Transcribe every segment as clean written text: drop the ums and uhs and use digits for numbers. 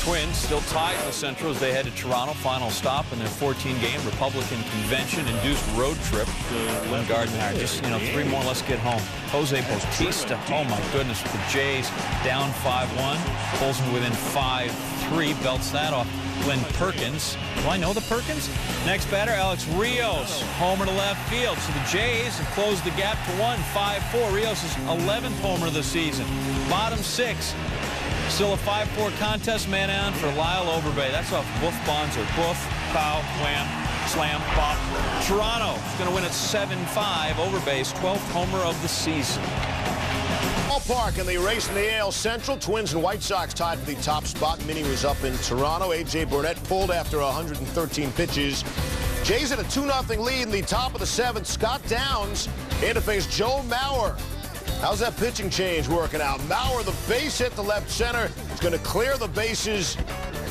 Twins still tied in the Central as they head to Toronto. Final stop in their 14-game Republican convention-induced road trip. Garden Hire. Just, 3 more, let's get home. Jose Bautista, oh my goodness, with the Jays down 5-1. Pulls them within 5-3, belts that off. Glenn Perkins. Do I know the Perkins? Next batter, Alex Rios. Homer to left field. So the Jays have closed the gap to 1, 5-4. Rios' 11th homer of the season. Bottom 6. Still a 5-4 contest, man on for Lyle Overbay. That's off Boof Bonzer. Boof, pow, wham, slam, pop. Toronto is going to win at 7-5. Overbay's 12th homer of the season. Ballpark in the race in the AL Central. Twins and White Sox tied for the top spot. Minnie was up in Toronto. A.J. Burnett pulled after 113 pitches. Jays had a 2-0 lead in the top of the 7th. Scott Downs in to face Joe Mauer. How's that pitching change working out? Mauer, the base hit to left center. It's going to clear the bases,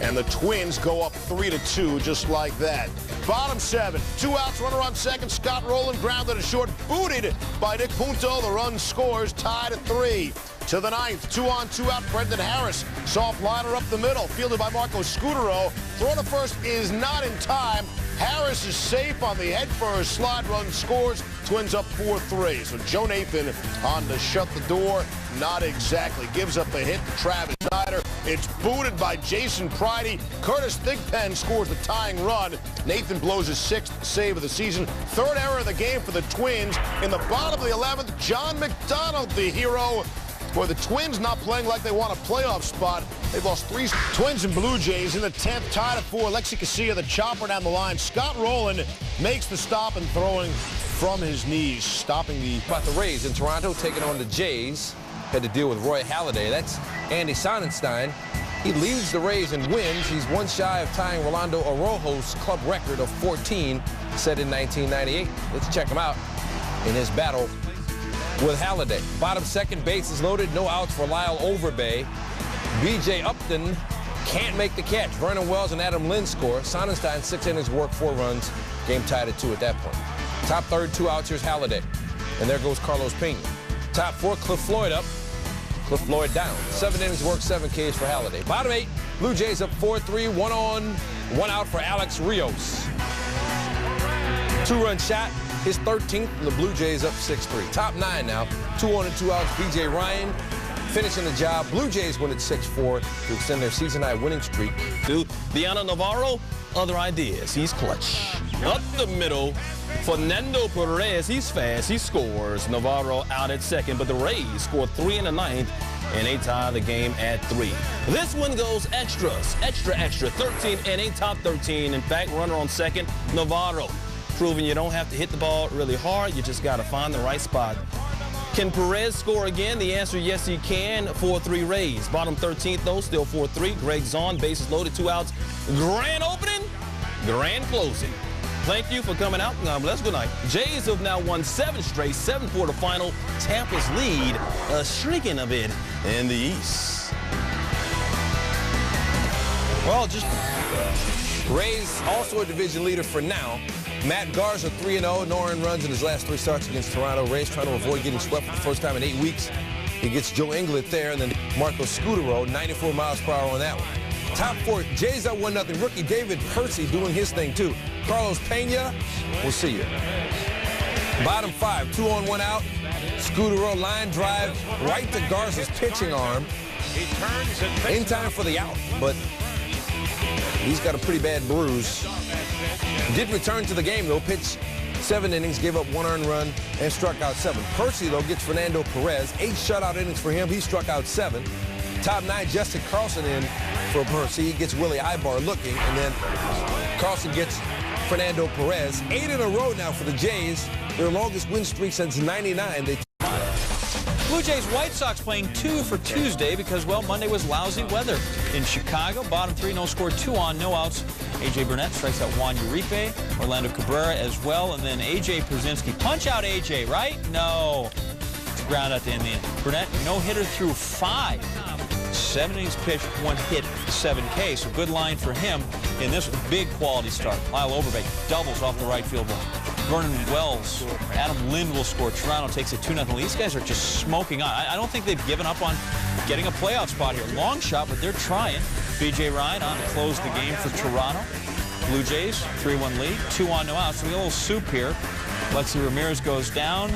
and the Twins go up 3-2 just like that. Bottom 7, 2 outs, runner on second. Scott Rowland grounded a short, booted by Nick Punto. The run scores, tied at 3. To the 9th, 2 on, 2 out. Brendan Harris, soft liner up the middle, fielded by Marco Scutaro. Throw to first is not in time. Harris is safe on the head first. Slide run scores. Twins up 4-3. So Joe Nathan on to shut the door. Not exactly. Gives up a hit to Travis Snyder. It's booted by Jason Pridey. Curtis Thigpen scores the tying run. Nathan blows his 6th save of the season. 3rd error of the game for the Twins. In the bottom of the 11th, John McDonald, the hero. Boy, the Twins not playing like they want a playoff spot. They've lost 3. Twins and Blue Jays in the 10th, tied at 4. Alexi Casilla, the chopper down the line. Scott Rowland makes the stop and throwing from his knees, stopping the... About the Rays in Toronto, taking on the Jays. Had to deal with Roy Halladay. That's Andy Sonnenstein. He leads the Rays in wins. He's 1 shy of tying Rolando Araujo's club record of 14, set in 1998. Let's check him out in his battle with Halladay. Bottom 2nd, bases loaded, no outs for Lyle Overbay. B.J. Upton can't make the catch. Vernon Wells and Adam Lynn score. Sonnenstein, 6 innings work, 4 runs. Game tied at 2 at that point. Top 3rd, 2 outs. Here's Halladay. And there goes Carlos Pena. Top 4, Cliff Floyd up. Cliff Floyd down. 7 innings work, 7 Ks for Halladay. Bottom 8, Blue Jays up 4-3. 1 on, 1 out for Alex Rios. 2-run shot. His 13th, and the Blue Jays up 6-3. Top 9 now. 2 on and 2 outs. B.J. Ryan finishing the job. Blue Jays win at 6-4 to extend their season-high winning streak. Diana Navarro, other ideas. He's clutch. Up the middle, Fernando Perez, he's fast, he scores. Navarro out at 2nd, but the Rays score 3 in the 9th, and they tie the game at 3. This one goes extras, extra, 13 and 8, top 13. In fact, runner on 2nd, Navarro. Proving you don't have to hit the ball really hard, you just got to find the right spot. Can Perez score again? The answer, yes, he can. 4-3 Rays. Bottom 13th, though, still 4-3. Greg Zahn, bases loaded, 2 outs. Grand opening, grand closing. Thank you for coming out. God bless. Good night. Jays have now won 7 straight, 7-4 to final. Tampa's lead shrinking a bit in the East. Well, just Rays also a division leader for now. Matt Garza 3-0, no earned runs in his last 3 starts against Toronto. Rays trying to avoid getting swept for the first time in 8 weeks. He gets Joe Inglet there, and then Marco Scutaro, 94 miles per hour on that one. Top 4, Jays up 1-0. Rookie David Percy doing his thing, too. Carlos Pena, we'll see you. Bottom 5, 2 on, 1 out. Scutaro, line drive right to Garza's pitching arm. In time for the out, but he's got a pretty bad bruise. Did return to the game, though. Pitched 7 innings, gave up 1 earned run, and struck out 7. Percy, though, gets Fernando Perez. 8 shutout innings for him. He struck out 7. Top 9, Justin Carlson in for Percy. He gets Willie Ibar looking, and then Carlson gets Fernando Perez. 8 in a row now for the Jays. Their longest win streak since '99. Blue Jays White Sox playing 2 for Tuesday because, well, Monday was lousy weather in Chicago. Bottom 3, no score, 2 on, no outs. A.J. Burnett strikes out Juan Uribe, Orlando Cabrera as well, and then A.J. Pierzynski. Punch out A.J., right? No. It's a ground out to end the inning. Burnett, no-hitter through 5. 7 innings pitched, 1 hit, 7 K. So good line for him in this big quality start. Lyle Overbay doubles off the right field line. Vernon Wells, Adam Lind will score. Toronto takes a 2-0 lead. These guys are just smoking on. I don't think they've given up on getting a playoff spot here. Long shot, but they're trying. B.J. Ryan on to close the game for Toronto. Blue Jays, 3-1 lead, 2 on, no outs. So we get a little soup here. Lexi Ramirez goes down.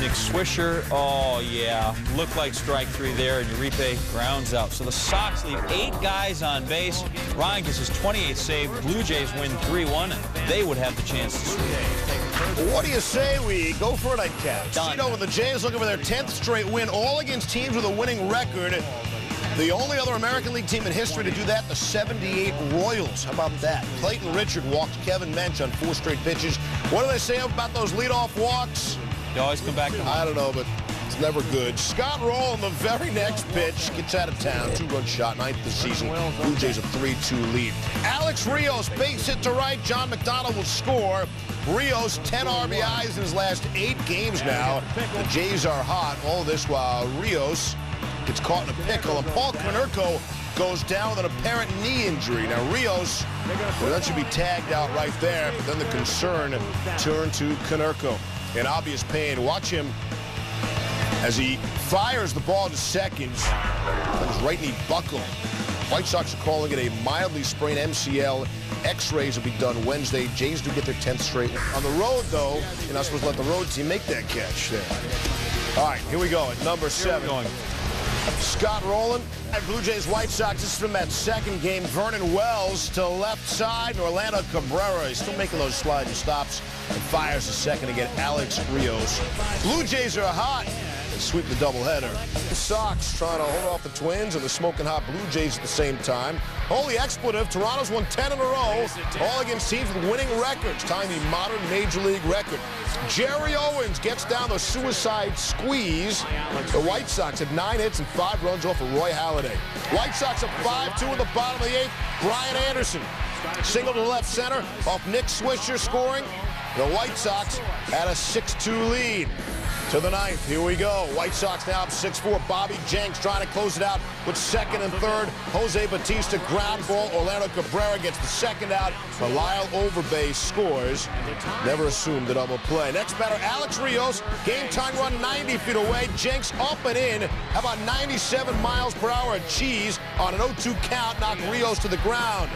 Nick Swisher, oh yeah, looked like strike 3 there, and Uribe grounds out. So the Sox leave 8 guys on base. Ryan gets his 28th save. Blue Jays win 3-1, and they would have the chance to sweep. What do you say we go for a nightcap? Done. Cito and the Jays looking for their 10th straight win, all against teams with a winning record. The only other American League team in history to do that, the 78 Royals. How about that? Clayton Richard walked Kevin Mench on 4 straight pitches. What do they say about those leadoff walks? They always come back to I don't know, but it's never good. Scott Rowland, the very next pitch, gets out of town. 2-run shot, 9th of the season. Blue Jays a 3-2 lead. Alex Rios, base hit to right. John McDonald will score. Rios, 10 RBIs in his last 8 games now. The Jays are hot. All this while Rios gets caught in a pickle. And Paul Konerko goes down with an apparent knee injury. Now, Rios, well, that should be tagged out right there. But then the concern turned to Konerko. In obvious pain. Watch him as he fires the ball to second. His right knee buckled. White Sox are calling it a mildly sprained MCL. X-rays will be done Wednesday. Jays do get their 10th straight. On the road, though, you're not supposed to let the road team make that catch there. All right, here we go at number 7. Scott Rowland at Blue Jays White Sox. This is from that second game. Vernon Wells to left side. And Orlando Cabrera is still making those sliding stops and fires the second again. Alex Rios. Blue Jays are hot. They sweep the doubleheader. The Sox trying to hold off the Twins and the smoking hot Blue Jays at the same time. Holy expletive. Toronto's won 10 in a row. All against teams with winning records, tying the modern Major League record. Jerry Owens gets down the suicide squeeze. The White Sox had 9 hits and 5 runs off of Roy Halladay. White Sox up 5-2 in the bottom of the 8th. Brian Anderson single to left center off Nick Swisher scoring. The White Sox had a 6-2 lead. To the 9th, here we go. White Sox now up 6-4. Bobby Jenks trying to close it out with second and third. Jose Bautista ground ball. Orlando Cabrera gets the second out. Lyle Overbay scores. Never assumed the double play. Next batter, Alex Rios. Game time run 90 feet away. Jenks up and in. How about 97 miles per hour of cheese on an 0-2 count? Knock Rios to the ground.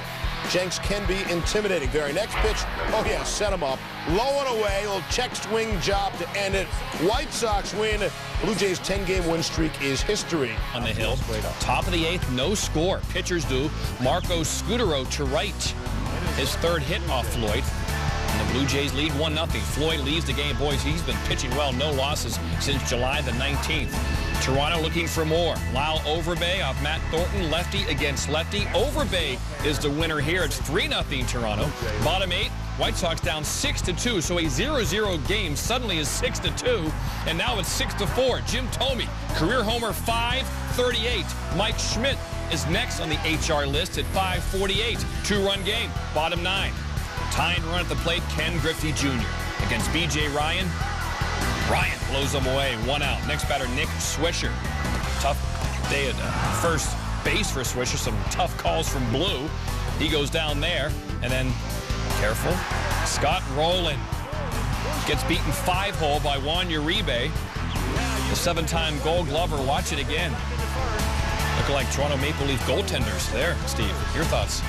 Jenks can be intimidating. Very next pitch, oh yeah, set him up. Low and away, a little check swing job to end it. White Sox win. Blue Jays' 10-game win streak is history. On the hill, top of the 8th, no score. Pitchers do. Marco Scutero to right. His 3rd hit off Floyd. And the Blue Jays lead 1-0. Floyd leads the game. Boys, he's been pitching well. No losses since July the 19th. Toronto looking for more. Lyle Overbay off Matt Thornton, lefty against lefty. Overbay is the winner here. It's 3-0 Toronto. Bottom 8, White Sox down 6-2, so a 0-0 game suddenly is 6-2, and now it's 6-4. Jim Thome, career homer 538. Mike Schmidt is next on the HR list at 548. 2-run game. Bottom 9. Tying run at the plate, Ken Griffey Jr. against B.J. Ryan. Ryan blows them away, 1 out. Next batter, Nick Swisher. Tough day at first base for Swisher. Some tough calls from Blue. He goes down there, and then, careful, Scott Rowland gets beaten 5-hole by Juan Uribe. The 7-time Gold Glover. Watch it again. Look like Toronto Maple Leaf goaltenders there, Steve. Your thoughts?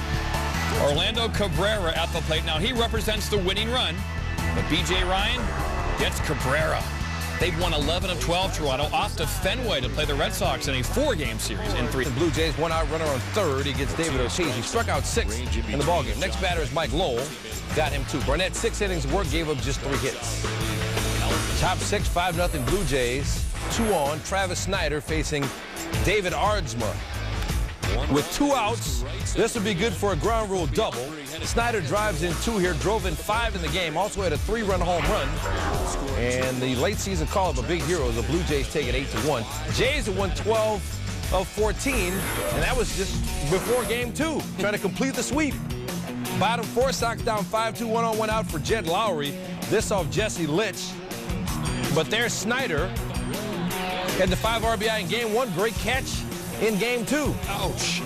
Orlando Cabrera at the plate. Now, he represents the winning run, but B.J. Ryan gets Cabrera. They've won 11 of 12, Toronto, off to Fenway to play the Red Sox in a 4-game series in 3. The Blue Jays, 1-out runner on 3rd. He gets David Ortiz. He struck out 6 in the ballgame. Next batter is Mike Lowell. Got him 2. Burnett, 6 innings of work, gave up just 3 hits. Top 6, 5-0 Blue Jays. 2 on. Travis Snyder facing David Aardsma. With 2 outs, this would be good for a ground rule double. Snyder drives in 2 here, drove in 5 in the game, also had a 3-run home run. And the late season call of a big hero, the Blue Jays take it 8-1. Jays have won 12 of 14, and that was just before game 2, trying to complete the sweep. Bottom 4, Sox down 5-2, 1-on-1 out for Jed Lowry. This off Jesse Litch. But there's Snyder. Had the 5 RBI in game 1, great catch in game 2. Ouch.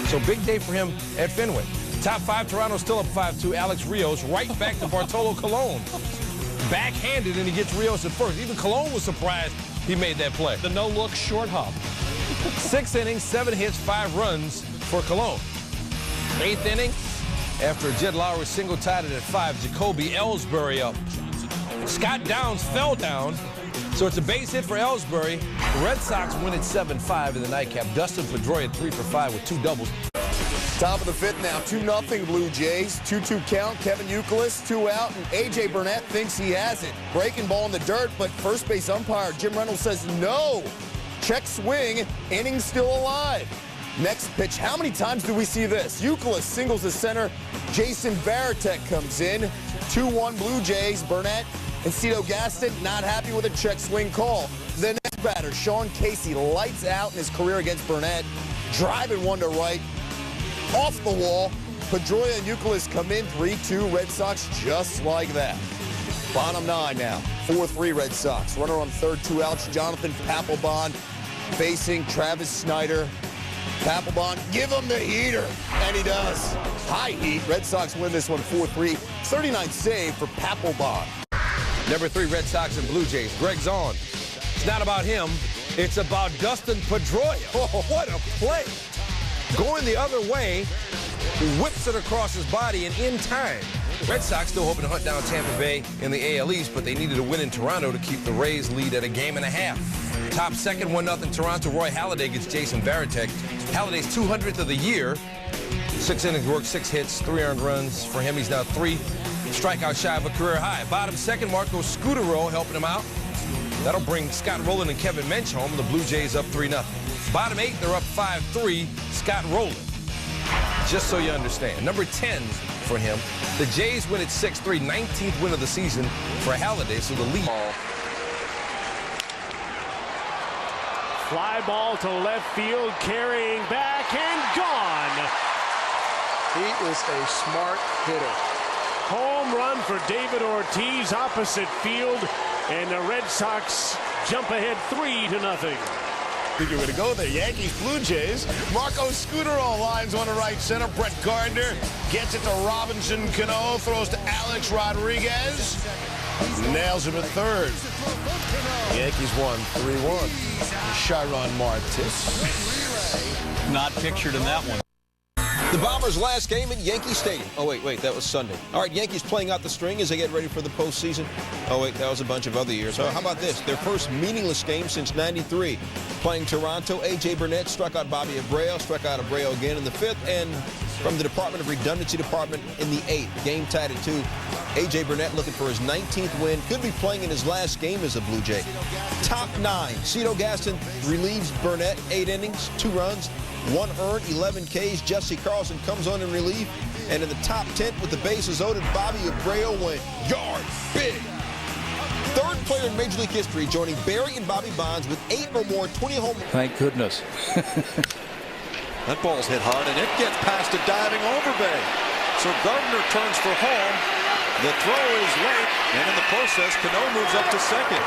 So big day for him at Fenway. Top 5, Toronto still up 5-2. Alex Rios right back to Bartolo Colon. Backhanded, and he gets Rios at first. Even Colon was surprised he made that play. The no-look short hop. 6 innings, 7 hits, 5 runs for Cologne. 8th inning, after Jed Lowry single tied it at 5, Jacoby Ellsbury up. Scott Downs fell down, so it's a base hit for Ellsbury. The Red Sox win at 7-5 in the nightcap. Dustin Pedroia 3 for 5 with 2 doubles. Top of the 5th now, 2-0 Blue Jays. 2-2 count, Kevin Youkilis, 2 out, and A.J. Burnett thinks he has it. Breaking ball in the dirt, but first base umpire Jim Reynolds says no. Check swing, inning still alive. Next pitch, how many times do we see this? Youkilis singles the center, Jason Varitek comes in. 2-1 Blue Jays, Burnett and Cito Gaston not happy with a check swing call. The next batter, Sean Casey, lights out in his career against Burnett, driving one to right. Off the wall, Pedroia and Youkilis come in, 3-2 Red Sox, just like that. Bottom 9 now, 4-3 Red Sox. Runner on third, 2 outs, Jonathan Papelbon facing Travis Snider. Papelbon, give him the heater, and he does. High heat, Red Sox win this one 4-3, 39 save for Papelbon. Number 3, Red Sox and Blue Jays, Greg Zahn. It's not about him, it's about Dustin Pedroia. Oh, what a play. Going the other way, he whips it across his body, and in time. Red Sox still hoping to hunt down Tampa Bay in the AL East, but they needed a win in Toronto to keep the Rays lead at a game and a half. Top second, 1-0 Toronto. Roy Halladay gets Jason Varitek. Halladay's 200th of the year. 6 innings worked, 6 hits, 3 earned runs. For him, he's now 3 strikeouts shy of a career high. Bottom second, Marco Scutaro helping him out. That'll bring Scott Rowland and Kevin Mench home. The Blue Jays up 3-0. Bottom 8, they're up 5-3. Scott Rowland. Just so you understand. Number 10 for him. The Jays win at 6-3, 19th win of the season for Halladay, so the lead. Fly ball to left field, carrying back and gone. He is a smart hitter. Home run for David Ortiz, opposite field, and the Red Sox jump ahead 3-0. I think you're going to go there. Yankees, Blue Jays. Marco Scutaro lines one to right center. Brett Gardner gets it to Robinson Cano. Throws to Alex Rodriguez. Nails him at third. Yankees won 3-1. Chiron Martis. Not pictured in that one. The Bombers' last game at Yankee Stadium. Oh, wait, that was Sunday. All right, Yankees playing out the string as they get ready for the postseason. Oh, wait, that was a bunch of other years. So how about this? Their first meaningless game since '93. Playing Toronto, A.J. Burnett struck out Bobby Abreu, struck out Abreu again in the 5th, and from the Department of Redundancy Department in the 8th. Game tied at 2. A.J. Burnett looking for his 19th win. Could be playing in his last game as a Blue Jay. Top 9. Cito Gaston relieves Burnett, 8 innings, 2 runs. 1 earned, 11 Ks. Jesse Carlson comes on in relief. And in the top 10 with the bases loaded, Bobby Abreu went yard big. 3rd player in Major League history joining Barry and Bobby Bonds with 8 or more 20 home runs. Thank goodness. That ball's hit hard, and it gets past a diving Overbay. So Gardner turns for home. The throw is late, and in the process, Cano moves up to second.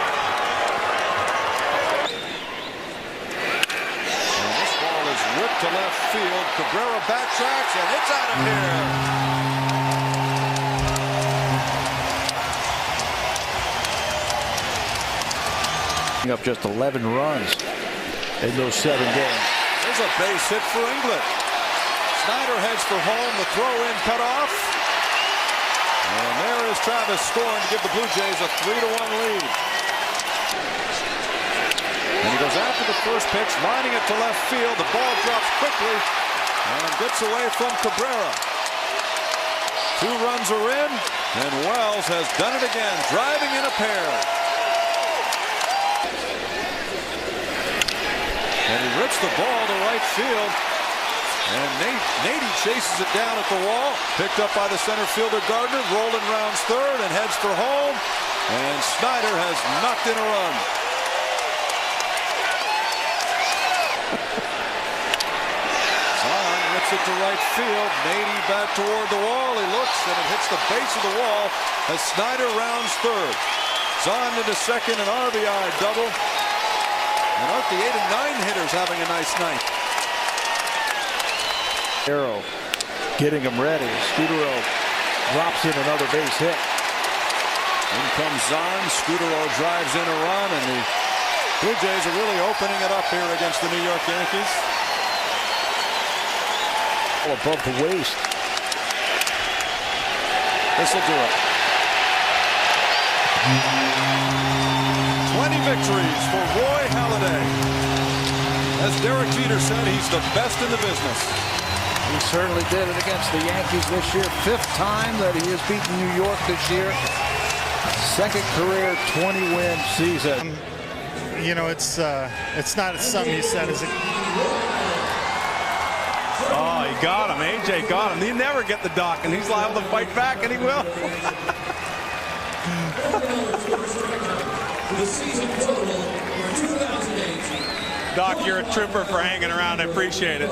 Whipped to left field. Cabrera backtracks, and it's out of here. Up just 11 runs in those 7 games. There's a base hit for England. Snider heads for home. The throw in cut off. And there is Travis scoring to give the Blue Jays a 3-1 lead. And he goes after the first pitch, lining it to left field. The ball drops quickly and gets away from Cabrera. 2 runs are in, and Wells has done it again, driving in a pair. And he rips the ball to right field. And Nady chases it down at the wall. Picked up by the center fielder Gardner. Roland rounds third and heads for home. And Snider has knocked in a run. It to right field. Nady back toward the wall. He looks and it hits the base of the wall as Snider rounds third. Zahn into second, an RBI double. And aren't the 8 and 9 hitters having a nice night? Arrow getting him ready. Scutaro drops in another base hit. In comes Zahn. Scutaro drives in a run, and the Blue Jays are really opening it up here against the New York Yankees. ball above the waist. This will do it. 20 victories for Roy Halladay. As Derek Jeter said, he's the best in the business. He certainly did it against the Yankees this year. 5th time that he has beaten New York this year. 2nd career 20-win season. You know, it's not something you said as a... Oh, he got him. AJ got him. He never get the dock, and he's liable to fight back, and he will. Doc, you're a trooper for hanging around. I appreciate it.